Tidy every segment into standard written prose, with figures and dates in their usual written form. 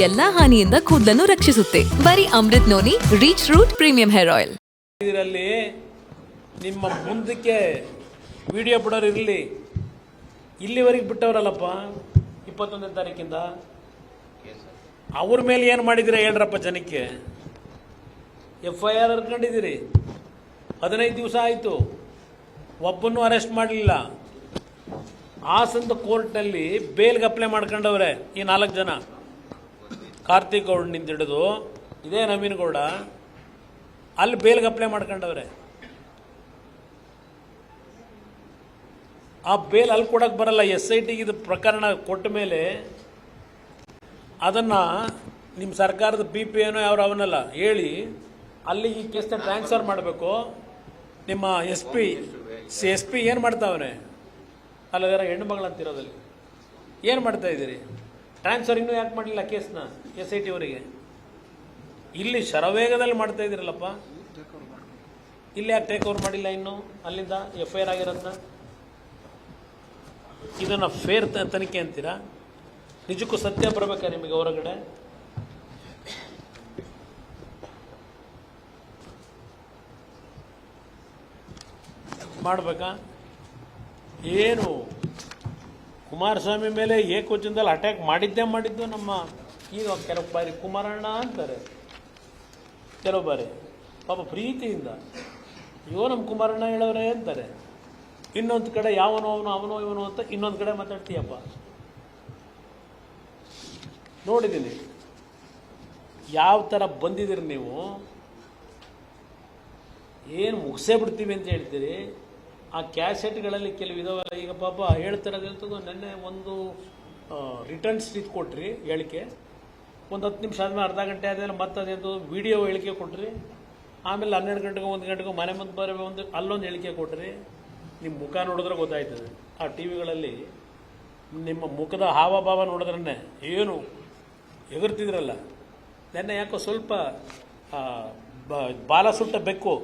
ಎಲ್ಲಾ ಹಾನಿಯಿಂದ ಕೂದಲನ್ನು ರಕ್ಷಿಸುತ್ತೆ. ಬರೀ Amrit noni reach root premium hair oil. ಇದರಲ್ಲಿ ನಿಮ್ಮ ಮುಂದಕ್ಕೆ ವಿಡಿಯೋ ಬಿಡೋರು ಇರಲಿ, ಇಲ್ಲಿವರೆಗೆ ಬಿಟ್ಟವರಲ್ಲಪ್ಪ 21ನೇ ತಾರೀಕಿಂದ ಅವ್ರ ಮೇಲೆ ಏನು ಮಾಡಿದಿರ ಹೇಳ್ರಪ್ಪ ಜನಕ್ಕೆ. FIR ಹರ್ಕೊಂಡಿದ್ದೀರಿ, 15 ದಿವಸ ಆಯಿತು, ಒಬ್ಬನ್ನು ಅರೆಸ್ಟ್ ಮಾಡಲಿಲ್ಲ. ಹಾಸನದ ಕೋರ್ಟ್ನಲ್ಲಿ ಬೇಲ್ಗೆ ಅಪ್ಲೈ ಮಾಡ್ಕೊಂಡವ್ರೆ ಈ 4 ಜನ. ಕಾರ್ತಿಕ್ ಗೌಡನಿಂದ ಹಿಡಿದು ಇದೇ ನವೀನ್ ಗೌಡ ಅಲ್ಲಿ ಬೇಲ್ಗೆ ಅಪ್ಲೈ ಮಾಡ್ಕೊಂಡವ್ರೆ. ಆ ಬೇಲ್ ಅಲ್ಲಿ ಕೊಡೋಕ್ಕೆ ಬರಲ್ಲ. SIT ಇದು ಪ್ರಕರಣ ಕೊಟ್ಟ ಮೇಲೆ ಅದನ್ನು ನಿಮ್ಮ ಸರ್ಕಾರದ PP ಏನೋ ಯಾರು ಅವನ್ನೆಲ್ಲ ಹೇಳಿ ಅಲ್ಲಿ ಈ ಕೇಸ್ನ ಟ್ರಾನ್ಸ್ಫರ್ ಮಾಡಬೇಕು. ನಿಮ್ಮ SP ಏನು ಮಾಡ್ತಾವನೆ ಅಲ್ಲಗಾರ ಹೆಣ್ಣು ಮಗಳಂತಿರೋದಲ್ಲಿ ಏನು ಮಾಡ್ತಾ ಇದ್ದೀರಿ? ಟ್ರಾನ್ಸ್ಫರ್ ಇನ್ನೂ ಯಾಕೆ ಮಾಡಲಿಲ್ಲ ಕೇಸ್ನ SIT ಅವರಿಗೆ? ಇಲ್ಲಿ ಶರವೇಗದಲ್ಲಿ ಮಾಡ್ತಾ ಇದ್ದೀರಲ್ಲಪ್ಪ, ಇಲ್ಲಿ ಯಾಕೆ ಟೇಕ್ ಓವರ್ ಮಾಡಿಲ್ಲ ಇನ್ನೂ ಅಲ್ಲಿಂದ FIR ಆಗಿರೋದನ್ನ? ಇದನ್ನು ಫೇರ್ ತನಿಖೆ ಅಂತೀರಾ? ನಿಜಕ್ಕೂ ಸತ್ಯ ಬರಬೇಕಾ ನಿಮಗೆ ಹೊರಗಡೆ? ಮಾಡಬೇಕಾ? ಏನು ಕುಮಾರಸ್ವಾಮಿ ಮೇಲೆ ಏಕವಚನದಲ್ಲಿ ಅಟ್ಯಾಕ್ ಮಾಡಿದ್ದು ನಮ್ಮ ಈಗ ಕೆಲವು ಬಾರಿ ಕುಮಾರಣ್ಣ ಅಂತಾರೆ, ಕೆಲವು ಬಾರಿ ಪಾಪ ಪ್ರೀತಿಯಿಂದ ಅಯ್ಯೋ ನಮ್ಮ ಕುಮಾರಣ್ಣ ಹೇಳೋರೆ ಅಂತಾರೆ. ಇನ್ನೊಂದು ಕಡೆ ಯಾವನೋ ಅವನೋ ಇವನು ಅಂತ ಇನ್ನೊಂದು ಕಡೆ ಮಾತಾಡ್ತೀಯಪ್ಪ. ನೋಡಿದ್ದೀನಿ ಯಾವ ಥರ ಬಂದಿದ್ದೀರಿ ನೀವು. ಏನು ಮುಗಿಸೇ ಬಿಡ್ತೀವಿ ಅಂತ ಹೇಳ್ತೀರಿ. ಆ ಕ್ಯಾಸೆಟ್ಗಳಲ್ಲಿ ಕೆಲವು ಇದಾವಲ್ಲ, ಈಗ ಪಾಪ ಹೇಳ್ತಿರೋದಂತದ್ದು. ನೆನ್ನೆ ಒಂದು ರಿಟರ್ನ್ ಸ್ಟಿಚ್ ಕೊಟ್ರಿ ಹೇಳಿಕೆ, ಒಂದು 10 ನಿಮಿಷ ಆದಮೇಲೆ ಅರ್ಧ ಗಂಟೆ ಆದಮೇಲೆ ಮತ್ತೆ ಅದೇಂದು ವಿಡಿಯೋ ಹೇಳಿಕೆ ಕೊಟ್ರಿ. ಆಮೇಲೆ 12 ಗಂಟೆಗೆ 1 ಗಂಟೆಗೂ ಮನೆ ಮುಂದೆ ಬರೋ ಅಲ್ಲೊಂದು ಹೇಳಿಕೆ ಕೊಟ್ರಿ. ನಿಮ್ಮ ಮುಖ ನೋಡಿದ್ರೆ ಗೊತ್ತಾಯ್ತದೆ. ಆ ಟಿವಿಗಳಲ್ಲಿ ನಿಮ್ಮ ಮುಖದ ಹಾವಭಾವ ನೋಡಿದ್ರೇ ಏನು ಎಗರ್ತಿದ್ರಲ್ಲ. ನೆನ್ನೆ ಯಾಕೋ ಸ್ವಲ್ಪ ಬಾಲ ಸುಟ್ಟ ಬೆಕ್ಕು,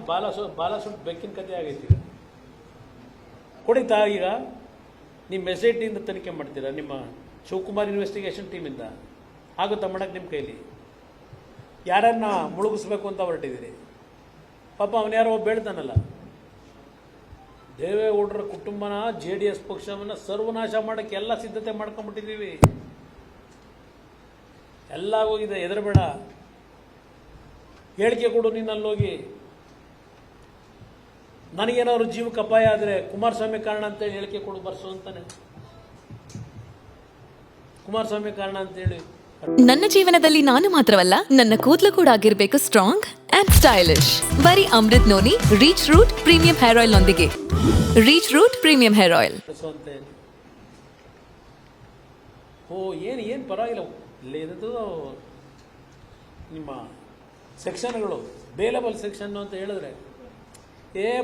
ಬಾಲ ಸುಟ್ಟ ಬೆಕ್ಕಿನ ಕಥೆ ಆಗೈತಿ. ಈಗ ಕೊಡಿತಾ ಈಗ ನಿಮ್ಮ SITಯಿಂದ ತನಿಖೆ ಮಾಡ್ತೀರಾ, ನಿಮ್ಮ ಶಿವಕುಮಾರ್ ಇನ್ವೆಸ್ಟಿಗೇಷನ್ ಟೀಮಿಂದ ಆಗುತ್ತಾ ಮಾಡಕ್ಕೆ ನಿಮ್ಮ ಕೈಲಿ? ಯಾರನ್ನ ಮುಳುಗಿಸ್ಬೇಕು ಅಂತ ಹೊರಟಿದ್ದೀರಿ? ಪಾಪ ಅವನು ಯಾರೋ ಬೇಡ್ತಾನಲ್ಲ, ದೇವೇಗೌಡರ ಕುಟುಂಬನ JDS ಪಕ್ಷವನ್ನು ಸರ್ವನಾಶ ಮಾಡೋಕ್ಕೆ ಎಲ್ಲ ಸಿದ್ಧತೆ ಮಾಡ್ಕೊಂಡ್ಬಿಟ್ಟಿದ್ದೀವಿ. ಎಲ್ಲ ಹೋಗಿದೆ, ಹೆದರಬೇಡ, ಹೇಳಿಕೆ ಕೊಡು. ನೀನಲ್ಲೋಗಿ ನನಗೇನಾದ್ರು ಜೀವಕ್ಕೆ ಅಪಾಯ ಆದರೆ ಕುಮಾರಸ್ವಾಮಿ ಕಾರಣ ಅಂತೇಳಿ ಹೇಳಿಕೆ ಕೊಡು, ಬರ್ಸು ಅಂತಾನೆ. ಕುಮಾರಸ್ವಾಮಿ ಕಾರಣ ಅಂತೇಳಿ. ನನ್ನ ಜೀವನದಲ್ಲಿ ನಾನು ಮಾತ್ರವಲ್ಲ, ನನ್ನ ಕೂದಲು ಕೂಡ ಆಗಿರ್ಬೇಕು ಸ್ಟ್ರಾಂಗ್ ಅಂಡ್ ಸ್ಟೈಲಿಶ್. ಬರೀ Amrit noni reach root premium hair oil ನೊಂದಿಗೆ. Reach root premium hair oil. ಏನು ಪರವಾಗಿಲ್ಲ. ಇಲ್ಲದು ನಿಮ್ಮ ಸೆಕ್ಷನ್ಗಳು ಬೇಲಬಲ್ ಸೆಕ್ಷನ್ ಅಂತ ಹೇಳಿದ್ರೆ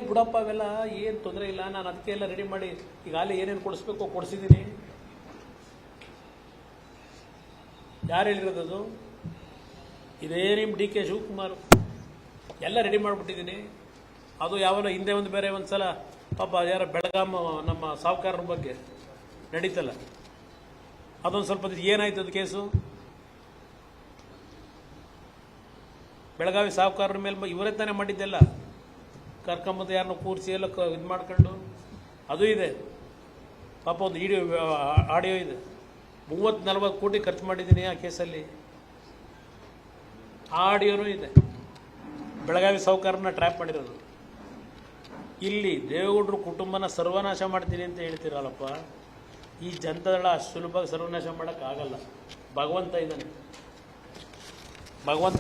ಬಿಡಪ್ಪ ಅವೆಲ್ಲ ಏನು ತೊಂದರೆ ಇಲ್ಲ, ನಾನು ಅದಕ್ಕೆ ಎಲ್ಲ ರೆಡಿ ಮಾಡಿ ಈಗಾಗಲೇ ಏನೇನು ಕೊಡಿಸ್ಬೇಕು ಕೊಡಿಸಿದ್ದೀನಿ. ಯಾರು ಹೇಳಿರೋದು? ಇದೇ ನಿಮ್ಮ DK ಶಿವಕುಮಾರ್ ಎಲ್ಲ ರೆಡಿ ಮಾಡಿಬಿಟ್ಟಿದ್ದೀನಿ. ಅದು ಯಾವನೋ ಹಿಂದೆ ಒಂದು ಬೇರೆ ಒಂದು ಸಲ ಪಾಪ ಯಾರ ಬೆಳಗಾಂ ನಮ್ಮ ಸಾಹುಕಾರರ ಬಗ್ಗೆ ನಡೀತಲ್ಲ, ಅದೊಂದು ಸ್ವಲ್ಪ ಏನಾಯ್ತು ಅದು ಕೇಸು? ಬೆಳಗಾವಿ ಸಾಹುಕಾರರ ಮೇಲೆ ಇವರೇ ತಾನೇ ಮಾಡಿದ್ದೆಲ್ಲ, ಕರ್ಕೊಂಬಂದು ಯಾರನ್ನ ಕೂರಿಸಿ ಎಲ್ಲ ಇದು ಮಾಡ್ಕೊಂಡು. ಅದು ಇದೆ ಪಾಪ, ಒಂದು ಆಡಿಯೋ ಇದೆ. 30-40 ಕೋಟಿ ಖರ್ಚು ಮಾಡಿದ್ದೀನಿ ಆ ಕೇಸಲ್ಲಿ. ಆ ಆಡಿಯೋನೂ ಇದೆ, ಬೆಳಗಾವಿ ಸಾಹುಕಾರನ ಟ್ರ್ಯಾಪ್ ಮಾಡಿರೋದು. ಇಲ್ಲಿ ದೇವೇಗೌಡರು ಕುಟುಂಬನ ಸರ್ವನಾಶ ಮಾಡ್ತೀನಿ ಅಂತ ಹೇಳ್ತೀರಲ್ಲಪ್ಪ. ಈ ಜನತಾದಳ ಅಷ್ಟು ಸುಲಭವಾಗಿ ಸರ್ವನಾಶ ಮಾಡೋಕ್ಕಾಗಲ್ಲ. ಭಗವಂತ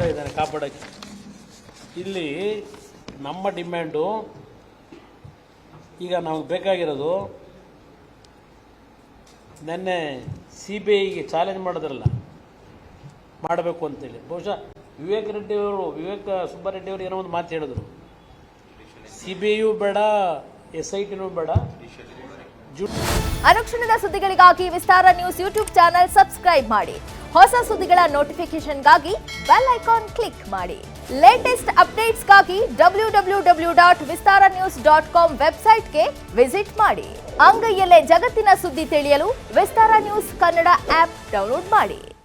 ಇದ್ದಾನೆ ಕಾಪಾಡೋಕ್ಕೆ. ಇಲ್ಲಿ ನಮ್ಮ ಡಿಮ್ಯಾಂಡು ಈಗ ನಮಗೆ ಬೇಕಾಗಿರೋದು, ನೆನ್ನೆ CBIಗೆ ಚಾಲೆಂಜ್ ಮಾಡಿದ್ರಲ್ಲ ಮಾಡಬೇಕು ಅಂತೇಳಿ. ಬಹುಶಃ ವಿವೇಕ್ ಸುಬ್ಬಾರೆಡ್ಡಿಯವರು ಏನೋ ಒಂದು ಮಾತು ಹೇಳಿದ್ರು, CBIಯೂ ಬೇಡ SITನೂ ಬೇಡ. ಅನುಕ್ಷಣದ ಸುದ್ದಿಗಳಿಗಾಗಿ ವಿಸ್ತಾರ ನ್ಯೂಸ್ ಯೂಟ್ಯೂಬ್ ಚಾನೆಲ್ ಸಬ್ಸ್ಕ್ರೈಬ್ ಮಾಡಿ. ಹೊಸ ಸುದ್ದಿಗಳ ನೋಟಿಫಿಕೇಶನ್ಗಾಗಿ ಬೆಲ್ ಐಕಾನ್ ಕ್ಲಿಕ್ ಮಾಡಿ. ಲೇಟೆಸ್ಟ್ ಅಪ್ಡೇಟ್ಸ್ಗಾಗಿ www.vistaranews.com ವೆಬ್ಸೈಟ್ಗೆ ವಿಸಿಟ್ ಮಾಡಿ. ಅಂಗೈಯಲ್ಲೇ ಜಗತ್ತಿನ ಸುದ್ದಿ ತಿಳಿಯಲು ವಿಸ್ತಾರ ನ್ಯೂಸ್ ಕನ್ನಡ ಆಪ್ ಡೌನ್ಲೋಡ್ ಮಾಡಿ.